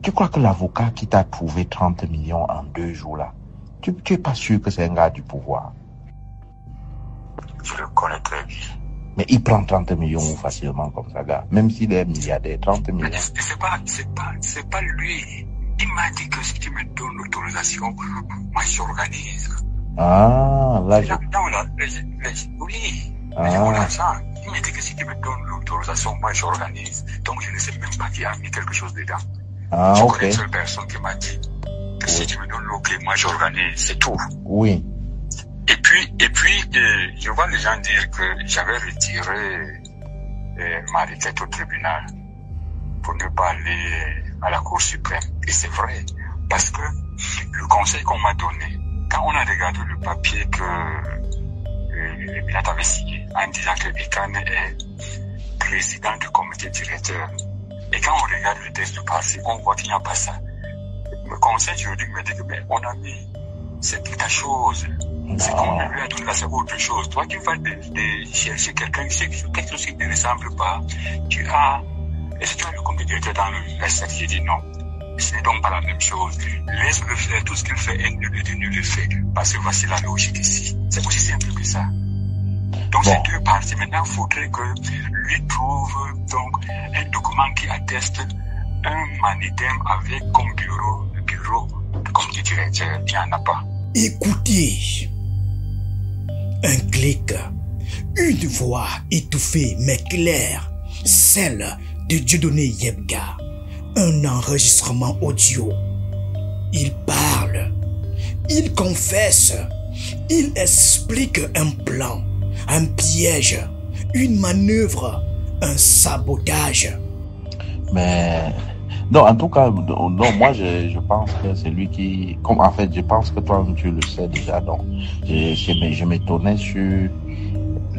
Tu crois que l'avocat qui t'a trouvé 30 millions en 2 jours là, tu es pas sûr que c'est un gars du pouvoir? Je le connais très bien. Mais il prend 30 millions facilement comme ça, gars. Même s'il est milliardaire, 30 millions. C'est pas lui. Il m'a dit que si tu me donnes l'autorisation, moi j'organise. Ah, là, oui. Ah. Il m'a dit que si tu me donnes l'autorisation, moi j'organise. Donc je ne sais même pas qui a mis quelque chose dedans. Ah, je ok. connais une seule personne qui m'a dit que si tu me donnes l'ok, moi j'organise, c'est tout. Oui. Et puis, je vois les gens dire que j'avais retiré ma requête au tribunal pour ne pas aller à la Cour suprême. Et c'est vrai, parce que le conseil qu'on m'a donné, quand on a regardé le papier que Minat avait signé en disant que Ekane est président du comité directeur, et quand on regarde le texte du parti, on voit qu'il n'y a pas ça. Le conseil juridique me dit que mais on a mis, c'est ta chose. C'est qu'on lui a donné là, c'est autre chose. Toi, tu vas chercher quelqu'un, quelque chose qui ne ressemble pas. Est-ce que tu as le comité directeur dans le SX? J'ai dit non. Ce n'est donc pas la même chose. Laisse-le faire tout ce qu'il fait et ne le fait. Parce que voici la logique ici. C'est aussi simple que ça. Donc, ces deux parties, maintenant, il faudrait que lui trouve donc un document qui atteste un manitem avec comme bureau de comité directeur. Il n'y en a pas. Écoutez, un clic, une voix étouffée mais claire, celle de Dieudonné Yebga, un enregistrement audio. Il parle, il confesse, il explique un plan, un piège, une manœuvre, un sabotage. Mais non, en tout cas, non, moi je pense que c'est lui qui, comme en fait, je pense que toi tu le sais déjà, donc je m'étonnais sur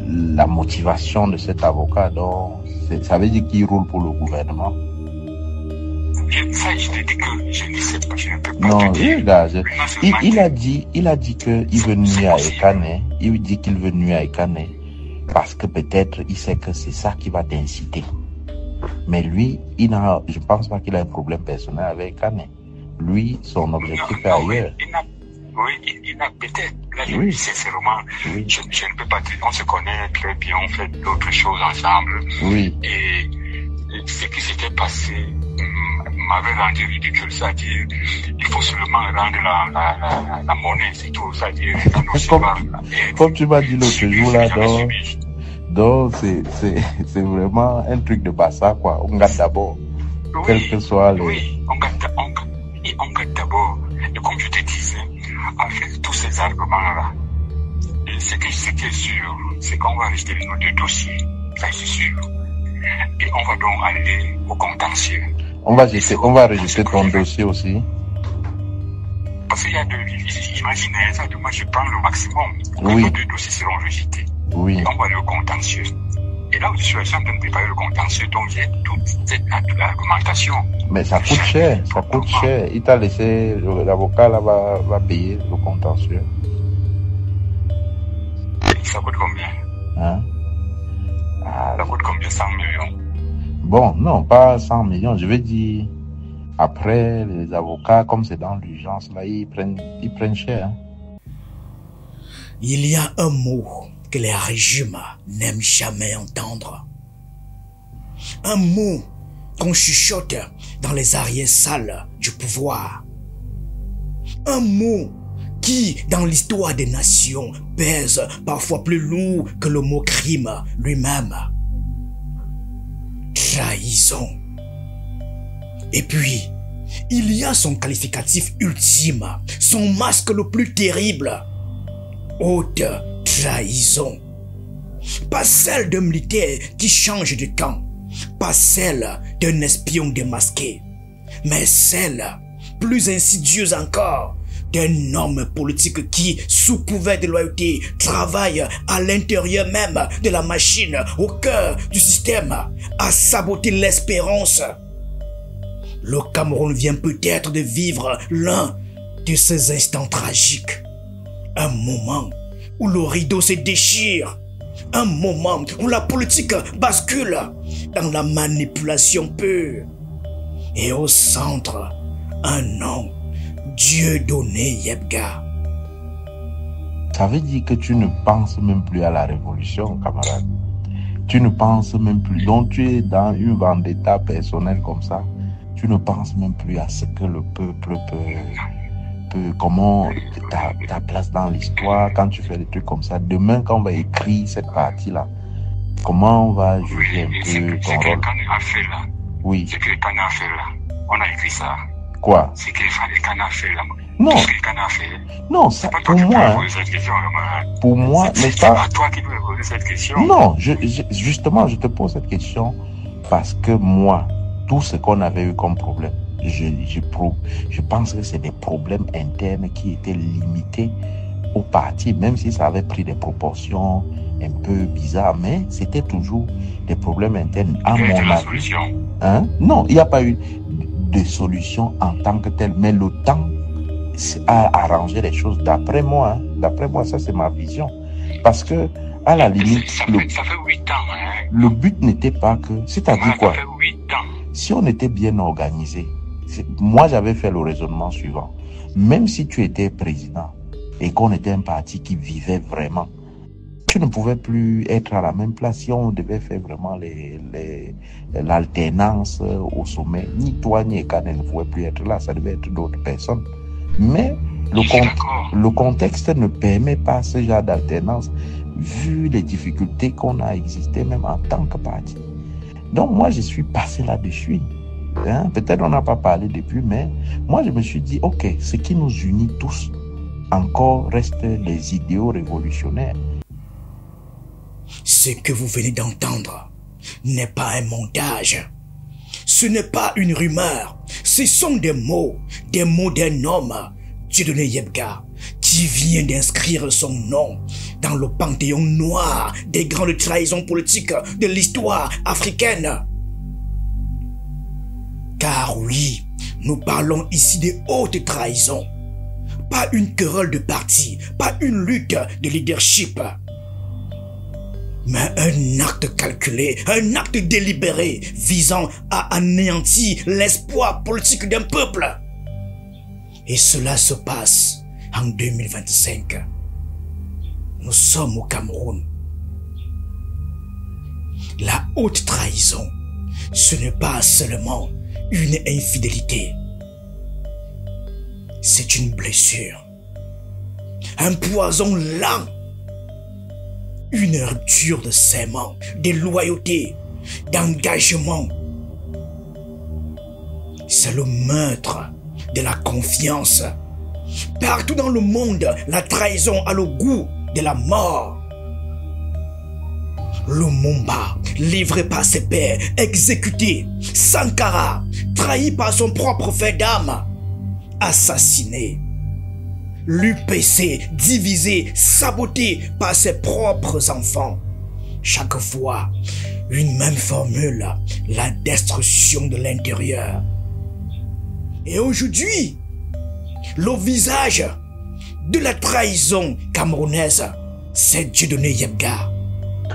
la motivation de cet avocat, donc ça veut dire qu'il roule pour le gouvernement. Ça, je te dis que je ne sais pas, je ne peux pas non, te dire. Regarde, il a dit qu'il veut nuire à Ekane, il dit qu'il veut nuire à Ekane parce que peut-être il sait que c'est ça qui va t'inciter. Mais lui, je pense pas qu'il a un problème personnel avec Ekane. Lui, son objectif est ailleurs. Il a peut-être. Là, je Oui. dis sincèrement, Oui. je ne peux pas dire. On se connaît très bien, on fait d'autres choses ensemble. Oui. Et ce qui s'était passé m'avait rendu ridicule. C'est-à-dire, il faut seulement rendre la monnaie, c'est tout. C'est-à-dire, comme tu m'as dit l'autre jour là, donc c'est vraiment un truc de bassa, quoi. On garde d'abord. Oui, quel que soit le... Oui, on garde d'abord. Et comme je te disais, avec tous ces arguments-là, ce qui est sûr, c'est qu'on va rester nos deux dossiers. Ça, c'est sûr. Et on va donc aller au contentieux. On va rejeter ton dossier aussi. Parce qu'il y a imaginez ça, moi je prends le maximum. Oui. Les deux dossiers seront rejetés. Oui. Et on va aller au contentieux. Et là où je suis en train de préparer le contentieux, donc j'ai toute cette argumentation. Mais ça coûte cher, ça coûte cher. Il t'a laissé, l'avocat là va payer le contentieux. Ça coûte combien? Hein? Ça coûte combien? 100 millions? Bon, non, pas 100 millions. Je veux dire, après, les avocats, comme c'est dans l'urgence, là, ils prennent cher. Hein. Il y a un mot que les régimes n'aiment jamais entendre. Un mot qu'on chuchote dans les arrière-salles du pouvoir. Un mot qui, dans l'histoire des nations, pèse parfois plus lourd que le mot crime lui-même. Trahison. Et puis, il y a son qualificatif ultime, son masque le plus terrible. Haute trahison. Pas celle d'un militaire qui change de camp, pas celle d'un espion démasqué, mais celle, plus insidieuse encore, d'un homme politique qui, sous couvert de loyauté, travaille à l'intérieur même de la machine, au cœur du système, à saboter l'espérance. Le Cameroun vient peut-être de vivre l'un de ces instants tragiques. Un moment où le rideau se déchire. Un moment où la politique bascule dans la manipulation pure. Et au centre, un nom, Dieudonné Yebga. Ça veut dire que tu ne penses même plus à la révolution, camarade. Tu ne penses même plus. Donc tu es dans une vendetta personnelle comme ça. Tu ne penses même plus à ce que le peuple peut comment ta place dans l'histoire, quand tu fais des trucs comme ça. Demain, quand on va écrire cette partie-là, comment on va juger un peu ton rôle? A fait là. Oui. Ce que Khan a fait là. On a écrit ça. Quoi? Ce que Khan a fait là. Non. Ce que Khan a fait. Non, ça, pas pour toi qui moi, peux poser cette question, pour moi, n'est-ce c'est pas? pas toi qui peux poser cette question. Non, justement, je te pose cette question parce que moi, tout ce qu'on avait eu comme problème, je pense que c'est des problèmes internes qui étaient limités au parti, même si ça avait pris des proportions un peu bizarres, mais c'était toujours des problèmes internes. À mon avis, hein? Non, il n'y a pas eu de solution en tant que telle, mais le temps a arrangé les choses d'après moi. Hein. D'après moi, ça c'est ma vision. Parce que, à la limite, ça fait 8 ans. Hein. Le but n'était pas que... C'est-à-dire quoi? Ça fait 8 ans. Si on était bien organisé, moi j'avais fait le raisonnement suivant. Même si tu étais président et qu'on était un parti qui vivait vraiment, tu ne pouvais plus être à la même place. Si on devait faire vraiment l'alternance au sommet, ni toi ni Khan ne pouvaient plus être là, ça devait être d'autres personnes. Mais le contexte ne permet pas ce genre d'alternance vu les difficultés qu'on a existé même en tant que parti. Donc moi je suis passé là-dessus. Hein? Peut-être on n'a pas parlé depuis, mais moi je me suis dit, ok, ce qui nous unit tous encore reste les idéaux révolutionnaires. Ce que vous venez d'entendre n'est pas un montage. Ce n'est pas une rumeur. Ce sont des mots d'un homme, Dieudonné Yebga, qui vient d'inscrire son nom dans le panthéon noir des grandes trahisons politiques de l'histoire africaine. Car oui, nous parlons ici des hautes trahisons. Pas une querelle de parti, pas une lutte de leadership, mais un acte calculé, un acte délibéré visant à anéantir l'espoir politique d'un peuple. Et cela se passe en 2025. Nous sommes au Cameroun. La haute trahison, ce n'est pas seulement une infidélité. C'est une blessure, un poison lent, une rupture de serment, de loyauté, d'engagement. C'est le meurtre de la confiance. Partout dans le monde, la trahison a le goût de la mort. Lumumba, livré par ses pairs, exécuté. Sankara, trahi par son propre fait d'âme, assassiné. L'UPC, divisé, saboté par ses propres enfants. Chaque fois, une même formule, la destruction de l'intérieur. Et aujourd'hui, le visage de la trahison camerounaise, c'est Dieudonné Yebga.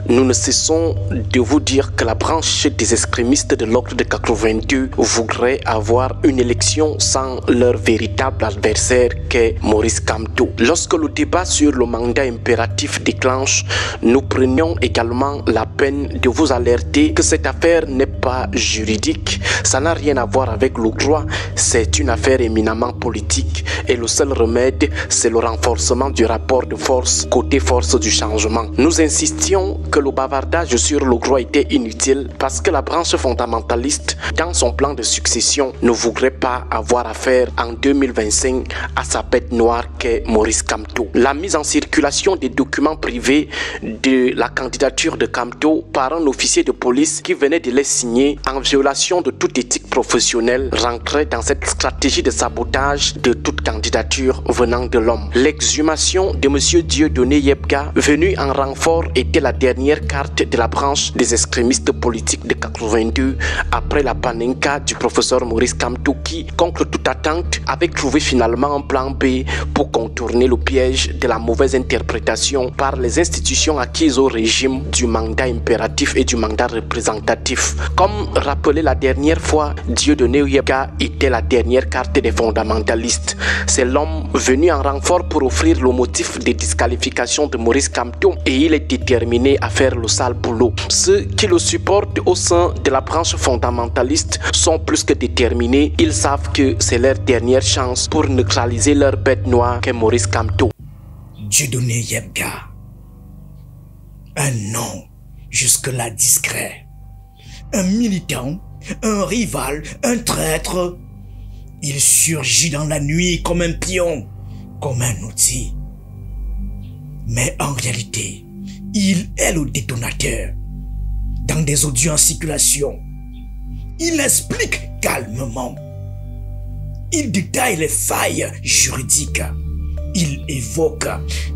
Nous ne cessons de vous dire que la branche des extrémistes de l'ordre de 82 voudrait avoir une élection sans leur véritable adversaire qu'est Maurice Kamto. Lorsque le débat sur le mandat impératif déclenche, nous prenions également la peine de vous alerter que cette affaire n'est pas juridique. Ça n'a rien à voir avec l'octroi, c'est une affaire éminemment politique et le seul remède, c'est le renforcement du rapport de force côté force du changement. Nous insistions que le bavardage sur l'octroi était inutile parce que la branche fondamentaliste, dans son plan de succession, ne voudrait pas avoir affaire en 2025 à sa bête noire qu'est Maurice Kamto. La mise en circulation des documents privés de la candidature de Kamto par un officier de police qui venait de les signer en violation de toute éthique professionnelle rentrait dans cette stratégie de sabotage de toute candidature venant de l'homme. L'exhumation de M. Dieudonné Yebga, venu en renfort, était la dernière dernière carte de la branche des extrémistes politiques de 82 après la panenka du professeur Maurice Kamto qui, contre toute attente, avait trouvé finalement un plan B pour contourner le piège de la mauvaise interprétation par les institutions acquises au régime du mandat impératif et du mandat représentatif. Comme rappelé la dernière fois, Dieudonné Yebga était la dernière carte des fondamentalistes. C'est l'homme venu en renfort pour offrir le motif de disqualification de Maurice Kamto et il est déterminé à faire le sale boulot. Ceux qui le supportent au sein de la branche fondamentaliste sont plus que déterminés. Ils savent que c'est leur dernière chance pour neutraliser leur bête noire qu'est Maurice Kamto. Dieudonné Yebga. Un nom jusque-là discret. Un militant, un rival, un traître. Il surgit dans la nuit comme un pion, comme un outil. Mais en réalité, il est le détonateur. Dans des audios en circulation, il explique calmement. Il détaille les failles juridiques. Il évoque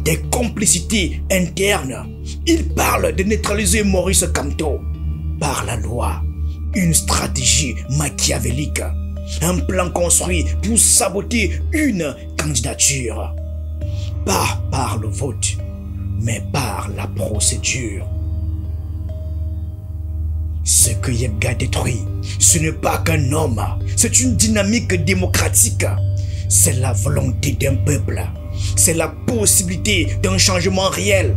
des complicités internes. Il parle de neutraliser Maurice Kamto par la loi. Une stratégie machiavélique. Un plan construit pour saboter une candidature. Pas par le vote, mais par la procédure. Ce que Yebga détruit, ce n'est pas qu'un homme, c'est une dynamique démocratique. C'est la volonté d'un peuple. C'est la possibilité d'un changement réel.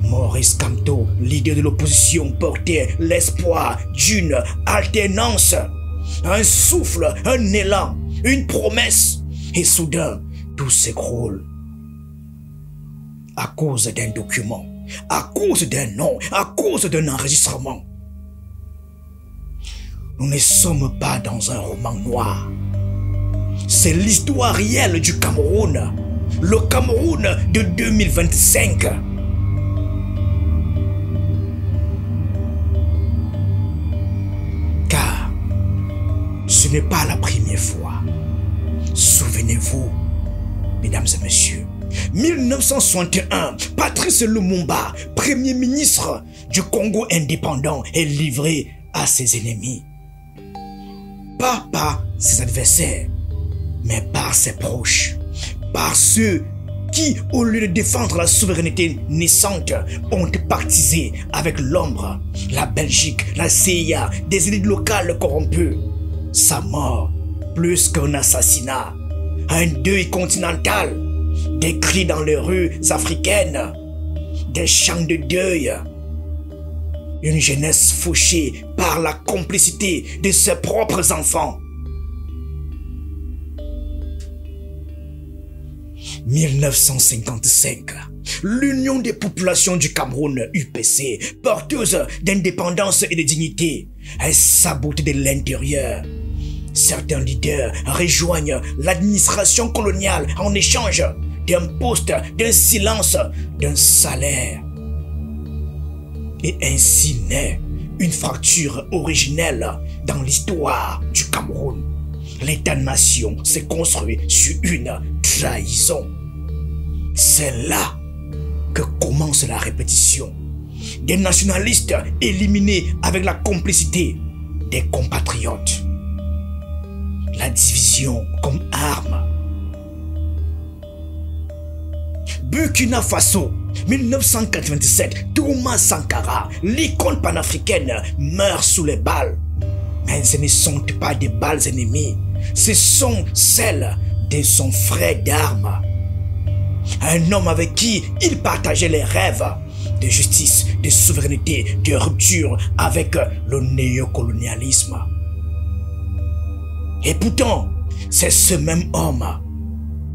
Maurice Kamto, leader de l'opposition, portait l'espoir d'une alternance. Un souffle, un élan, une promesse. Et soudain, tout s'écroule. À cause d'un document, à cause d'un nom, à cause d'un enregistrement. Nous ne sommes pas dans un roman noir. C'est l'histoire réelle du Cameroun. Le Cameroun de 2025. Car ce n'est pas la première fois. Souvenez-vous, mesdames et messieurs, 1961, Patrice Lumumba, premier ministre du Congo indépendant, est livré à ses ennemis. Pas par ses adversaires, mais par ses proches, par ceux qui, au lieu de défendre la souveraineté naissante, ont pactisé avec l'ombre, la Belgique, la CIA, des élites locales corrompues. Sa mort, plus qu'un assassinat, un deuil continental, des cris dans les rues africaines, des chants de deuil, une jeunesse fauchée par la complicité de ses propres enfants. 1955, l'Union des populations du Cameroun, UPC, porteuse d'indépendance et de dignité, est sabotée de l'intérieur. Certains leaders rejoignent l'administration coloniale en échange d'un poste, d'un silence, d'un salaire. Et ainsi naît une fracture originelle dans l'histoire du Cameroun. L'État-nation s'est construit sur une trahison. C'est là que commence la répétition. Des nationalistes éliminés avec la complicité des compatriotes. La division comme arme. Burkina Faso, 1997, Thomas Sankara, l'icône panafricaine, meurt sous les balles. Mais ce ne sont pas des balles ennemies, ce sont celles de son frère d'armes. Un homme avec qui il partageait les rêves de justice, de souveraineté, de rupture avec le néocolonialisme. Et pourtant, c'est ce même homme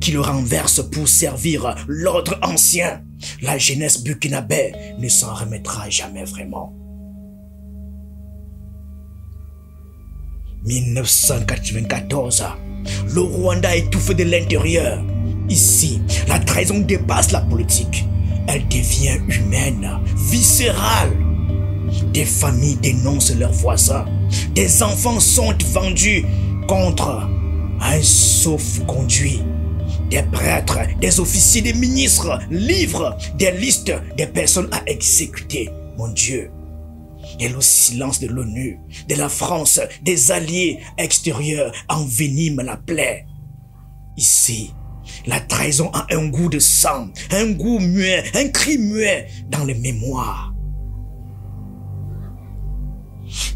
qui le renverse pour servir l'ordre ancien. La jeunesse burkinabé ne s'en remettra jamais vraiment. 1994, le Rwanda étouffe de l'intérieur. Ici, la trahison dépasse la politique. Elle devient humaine, viscérale. Des familles dénoncent leurs voisins. Des enfants sont vendus contre un sauf-conduit. Des prêtres, des officiers, des ministres livrent des listes des personnes à exécuter Mon Dieu, et le silence de l'ONU, de la France, des alliés extérieurs envenime la plaie. Ici, la trahison a un goût de sang, un goût muet, un cri muet dans les mémoires.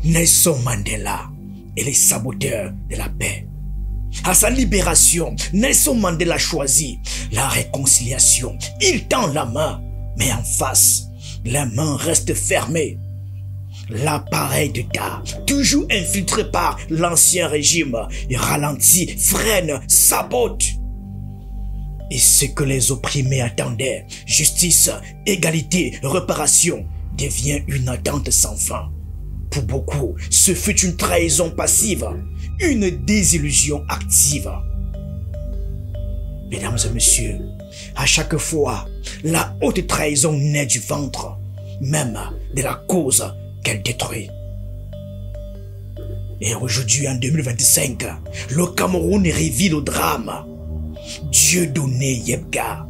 Nelson Mandela est le saboteur de la paix. À sa libération, Nelson Mandela choisit la réconciliation. Il tend la main, mais en face, la main reste fermée. L'appareil d'État, toujours infiltré par l'ancien régime, ralentit, freine, sabote. Et ce que les opprimés attendaient, justice, égalité, réparation, devient une attente sans fin. Pour beaucoup, ce fut une trahison passive, une désillusion active. Mesdames et messieurs, à chaque fois, la haute trahison naît du ventre, même de la cause qu'elle détruit. Et aujourd'hui, en 2025, le Cameroun revit le drame. Dieudonné Yebga,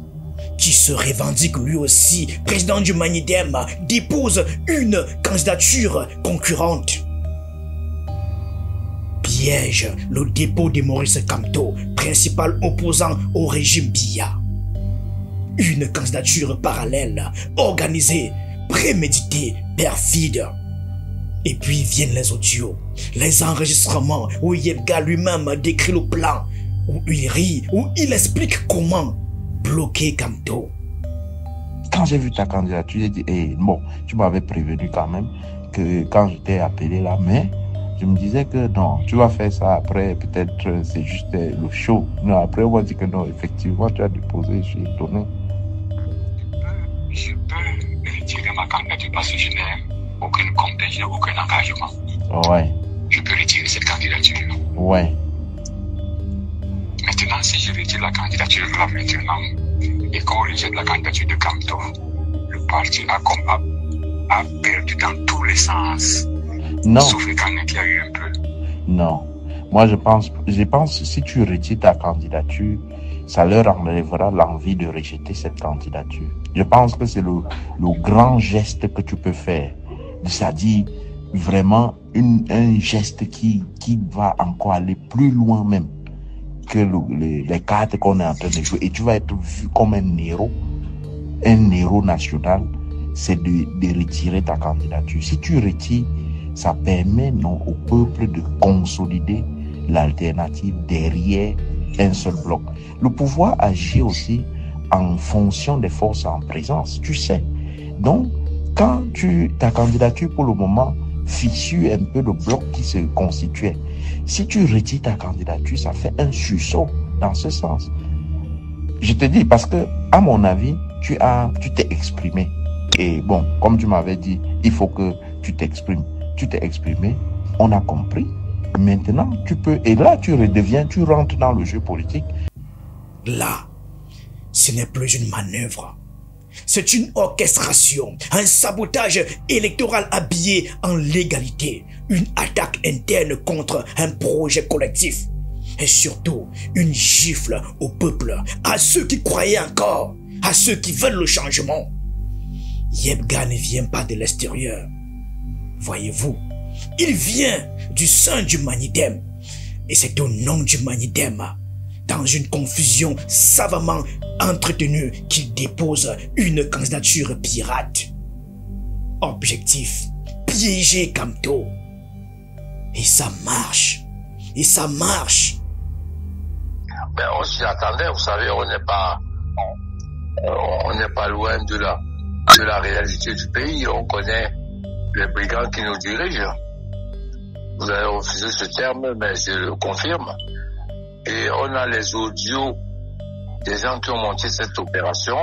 qui se revendique lui aussi président du Manidem, dépose une candidature concurrente. Piège le dépôt de Maurice Kamto, principal opposant au régime Biya. Une candidature parallèle, organisée, préméditée, perfide. Et puis viennent les audios, les enregistrements où Yebga lui-même décrit le plan, où il rit, où il explique comment bloquer Kamto. Quand j'ai vu ta candidature, j'ai dit, bon, tu m'avais prévenu quand même que quand je t'ai appelé là, mais je me disais que non, tu vas faire ça après, peut-être c'est juste le show. Non, après on va dire que non, effectivement, tu as déposé, je suis étonné. Je peux retirer ma candidature parce que je n'ai aucune compétence, je n'ai aucun engagement. Ouais. Je peux retirer cette candidature. Ouais. Maintenant, si je retire la candidature là maintenant et qu'on rejette la candidature de Kamto, le parti a perdu dans tous les sens. Non. Sauf qu'il y a eu un peu. Non. Moi, je pense que si tu retires ta candidature, ça leur enlèvera l'envie de rejeter cette candidature. Je pense que c'est le grand geste que tu peux faire. C'est-à-dire, vraiment, un geste qui va encore aller plus loin même que les cartes qu'on est en train de jouer. Et tu vas être vu comme un héros national, c'est de retirer ta candidature. Si tu retires, ça permet au peuple de consolider l'alternative derrière un seul bloc. Le pouvoir agit aussi en fonction des forces en présence, tu sais. Donc, quand ta candidature pour le moment fissure un peu le bloc qui se constituait, si tu retires ta candidature, ça fait un sursaut dans ce sens. Je te dis parce que, à mon avis, tu t'es exprimé. Et bon, comme tu m'avais dit, il faut que tu t'exprimes. Tu t'es exprimé, on a compris. Maintenant, tu peux, et là, tu rentres dans le jeu politique. Là, ce n'est plus une manœuvre. C'est une orchestration, un sabotage électoral habillé en légalité, une attaque interne contre un projet collectif. Et surtout, une gifle au peuple, à ceux qui croyaient encore, à ceux qui veulent le changement. Yebga ne vient pas de l'extérieur. Voyez-vous, il vient du sein du Manidem. Et c'est au nom du Manidem, dans une confusion savamment entretenue, qu'il dépose une candidature pirate. Objectif, piéger Kamto. Et ça marche. Et ça marche. Ben, on s'y attendait, vous savez, on n'est pas loin de la réalité du pays. On connaît les brigands qui nous dirigent. Vous avez refusé ce terme, mais je le confirme. Et on a les audios des gens qui ont monté cette opération,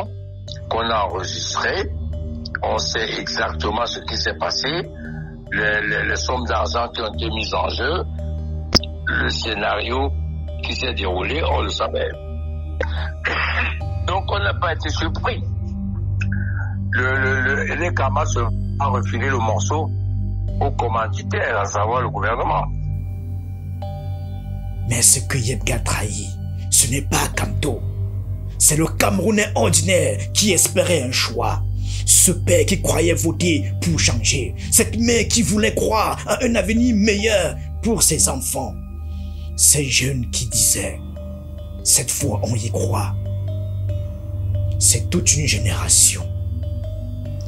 qu'on a enregistré. On sait exactement ce qui s'est passé, les sommes d'argent qui ont été mises en jeu, le scénario qui s'est déroulé, on le savait. Donc on n'a pas été surpris. Les Kamas a refilé le morceau au commanditaire, à savoir le gouvernement. Mais ce que Yebga trahit, ce n'est pas Kamto. C'est le Camerounais ordinaire qui espérait un choix. Ce père qui croyait voter pour changer. Cette mère qui voulait croire à un avenir meilleur pour ses enfants. Ces jeunes qui disaient, cette fois on y croit. C'est toute une génération.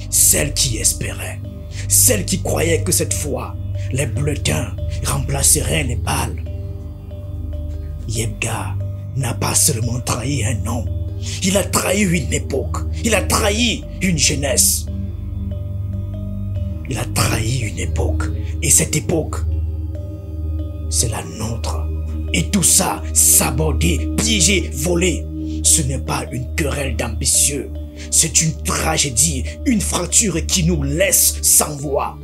Celle qui espérait. Celle qui croyait que cette fois, les bulletins remplaceraient les balles. Yebga n'a pas seulement trahi un homme. Il a trahi une époque. Il a trahi une jeunesse. Il a trahi une époque. Et cette époque, c'est la nôtre. Et tout ça, sabordé, piégé, volé. Ce n'est pas une querelle d'ambitieux. C'est une tragédie, une fracture qui nous laisse sans voix.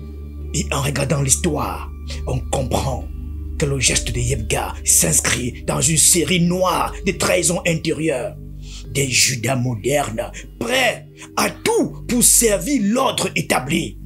Et en regardant l'histoire, on comprend que le geste de Yebga s'inscrit dans une série noire de trahisons intérieures. Des Judas modernes, prêts à tout pour servir l'ordre établi.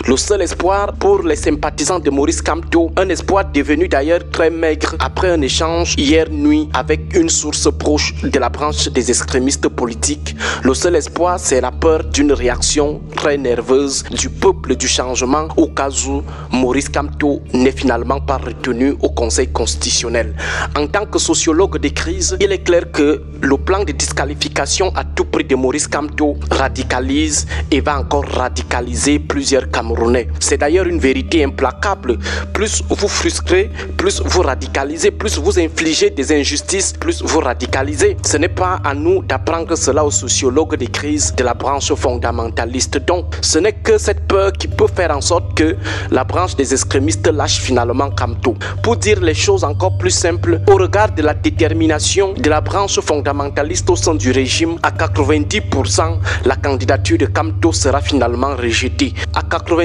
Le seul espoir pour les sympathisants de Maurice Kamto, un espoir devenu d'ailleurs très maigre après un échange hier nuit avec une source proche de la branche des extrémistes politiques. Le seul espoir, c'est la peur d'une réaction très nerveuse du peuple du changement au cas où Maurice Kamto n'est finalement pas retenu au Conseil constitutionnel. En tant que sociologue des crises, il est clair que le plan de disqualification à tout prix de Maurice Kamto radicalise et va encore radicaliser plusieurs Camerounais. C'est d'ailleurs une vérité implacable. Plus vous frustrez, plus vous radicalisez, plus vous infligez des injustices, plus vous radicalisez. Ce n'est pas à nous d'apprendre cela aux sociologues des crises de la branche fondamentaliste. Donc, ce n'est que cette peur qui peut faire en sorte que la branche des extrémistes lâche finalement Kamto. Pour dire les choses encore plus simples, au regard de la détermination de la branche fondamentaliste au sein du régime, à 90%, la candidature de Kamto sera finalement rejetée. À 90%,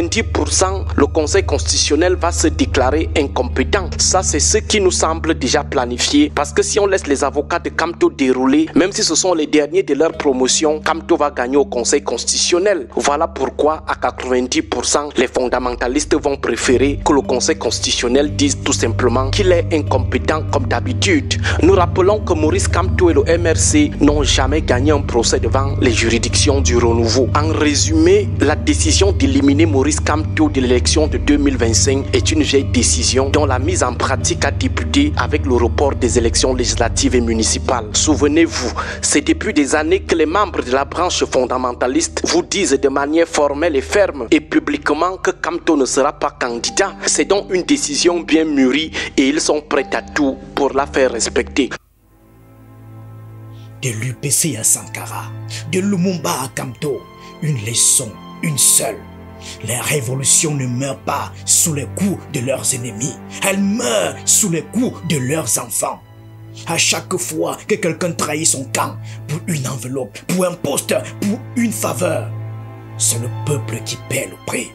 le Conseil constitutionnel va se déclarer incompétent. Ça, c'est ce qui nous semble déjà planifié. Parce que si on laisse les avocats de Kamto dérouler, même si ce sont les derniers de leur promotion, Kamto va gagner au Conseil constitutionnel. Voilà pourquoi, à 90%, les fondamentalistes vont préférer que le Conseil constitutionnel dise tout simplement qu'il est incompétent comme d'habitude. Nous rappelons que Maurice Kamto et le MRC n'ont jamais gagné un procès devant les juridictions du renouveau. En résumé, la décision d'éliminer Maurice Kamto de l'élection de 2025 est une vieille décision dont la mise en pratique a débuté avec le report des élections législatives et municipales. Souvenez-vous, c'est depuis des années que les membres de la branche fondamentaliste vous disent de manière formelle et ferme et publiquement que Kamto ne sera pas candidat. C'est donc une décision bien mûrie et ils sont prêts à tout pour la faire respecter. De l'UPC à Sankara, de Lumumba à Kamto, une leçon, une seule. Les révolutions ne meurent pas sous les coups de leurs ennemis. Elles meurent sous les coups de leurs enfants. À chaque fois que quelqu'un trahit son camp pour une enveloppe, pour un poste, pour une faveur, c'est le peuple qui paie le prix.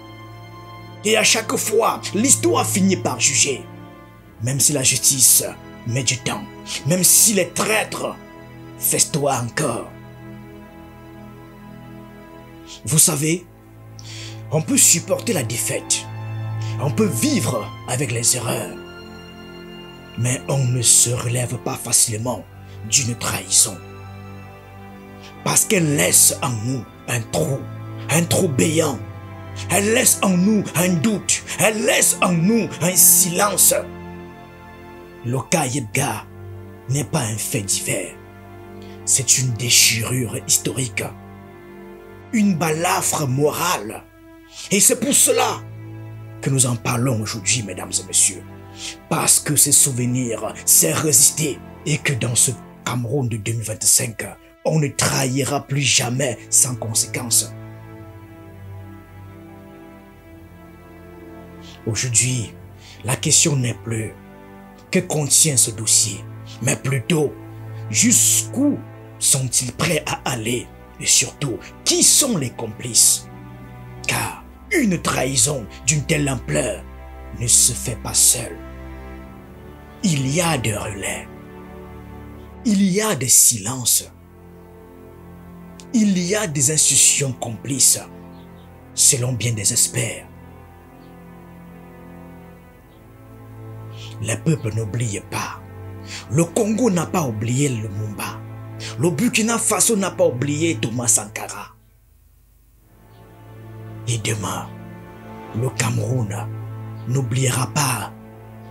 Et à chaque fois, l'histoire finit par juger. Même si la justice met du temps, même si les traîtres festoient encore. Vous savez, on peut supporter la défaite, on peut vivre avec les erreurs, mais on ne se relève pas facilement d'une trahison. Parce qu'elle laisse en nous un trou béant. Elle laisse en nous un doute, elle laisse en nous un silence. Le cas Yebga n'est pas un fait divers, c'est une déchirure historique, une balafre morale. Et c'est pour cela que nous en parlons aujourd'hui, mesdames et messieurs. Parce que ces souvenirs, c'est résister. Et que dans ce Cameroun de 2025, on ne trahira plus jamais sans conséquence. Aujourd'hui, la question n'est plus que contient ce dossier, mais plutôt jusqu'où sont-ils prêts à aller et surtout qui sont les complices. Car une trahison d'une telle ampleur ne se fait pas seule. Il y a des relais, il y a des silences, il y a des institutions complices, selon bien des experts. Les peuples n'oublient pas. Le Congo n'a pas oublié Lumumba. Le Burkina Faso n'a pas oublié Thomas Sankara. Et demain, le Cameroun n'oubliera pas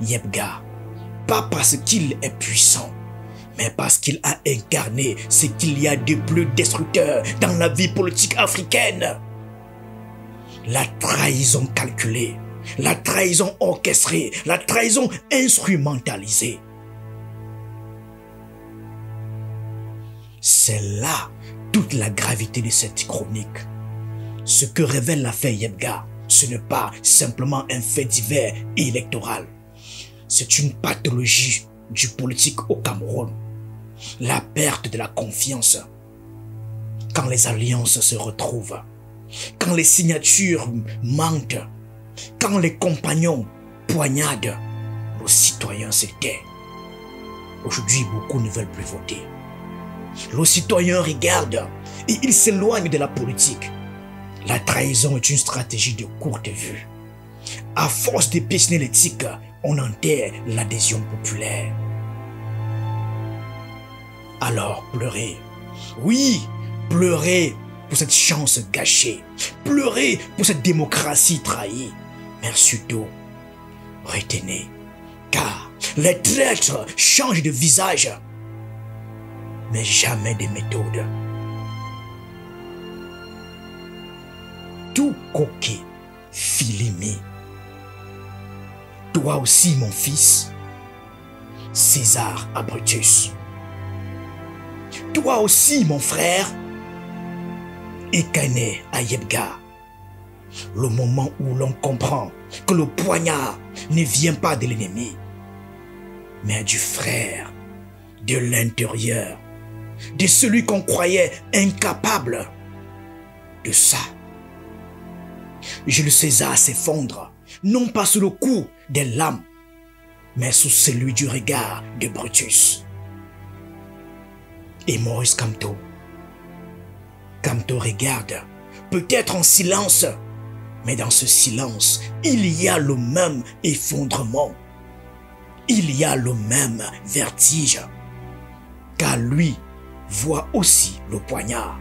Yebga. Pas parce qu'il est puissant, mais parce qu'il a incarné ce qu'il y a de plus destructeur dans la vie politique africaine. La trahison calculée, la trahison orchestrée, la trahison instrumentalisée. C'est là toute la gravité de cette chronique. Ce que révèle l'affaire Yebga, ce n'est pas simplement un fait divers et électoral. C'est une pathologie du politique au Cameroun. La perte de la confiance. Quand les alliances se retrouvent, quand les signatures manquent, quand les compagnons poignardent, nos citoyens se taisent. Aujourd'hui, beaucoup ne veulent plus voter. Les citoyens regardent et ils s'éloignent de la politique. La trahison est une stratégie de courte vue. À force de piétiner l'éthique, on enterre l'adhésion populaire. Alors pleurez. Oui, pleurez pour cette chance gâchée. Pleurez pour cette démocratie trahie. Mais surtout, retenez, car les traîtres changent de visage, mais jamais de méthode. Tout coquet, Philimi. Toi aussi, mon fils, César Abrutus. Toi aussi, mon frère, Ekane Ayebga. Le moment où l'on comprend que le poignard ne vient pas de l'ennemi, mais du frère, de l'intérieur, de celui qu'on croyait incapable de ça. Jules César s'effondre, non pas sous le coup des lames, mais sous celui du regard de Brutus. Et Maurice Kamto regarde, peut-être en silence, mais dans ce silence, il y a le même effondrement. Il y a le même vertige. Car lui voit aussi le poignard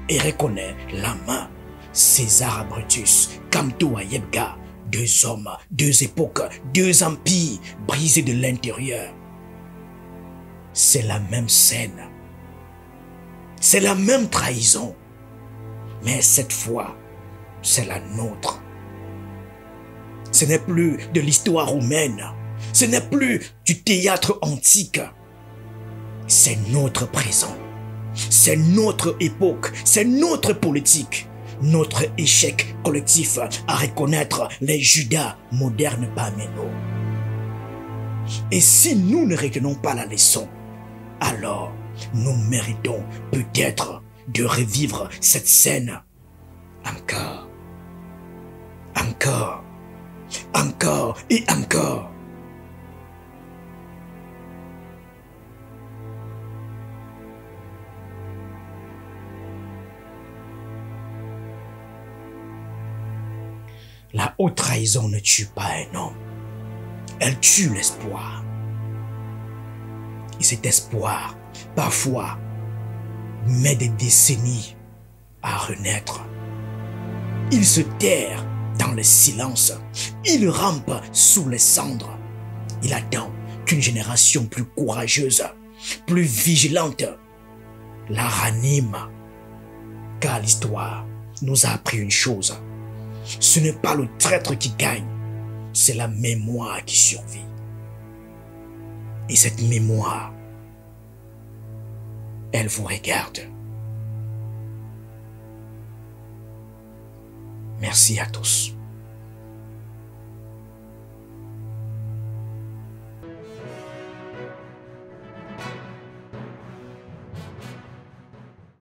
et reconnaît la main. César Brutus, Kamto Ayebga, deux hommes, deux époques, deux empires brisés de l'intérieur. C'est la même scène. C'est la même trahison. Mais cette fois, c'est la nôtre. Ce n'est plus de l'histoire romaine. Ce n'est plus du théâtre antique. C'est notre présent. C'est notre époque. C'est notre politique. Notre échec collectif à reconnaître les Judas modernes parmi nous. Et si nous ne retenons pas la leçon, alors nous méritons peut-être de revivre cette scène encore, encore, encore et encore. La haute trahison ne tue pas un homme, elle tue l'espoir. Et cet espoir, parfois, met des décennies à renaître. Il se terre dans le silence, il rampe sous les cendres. Il attend qu'une génération plus courageuse, plus vigilante, la ranime. Car l'histoire nous a appris une chose. Ce n'est pas le traître qui gagne, c'est la mémoire qui survit. Et cette mémoire, elle vous regarde. Merci à tous.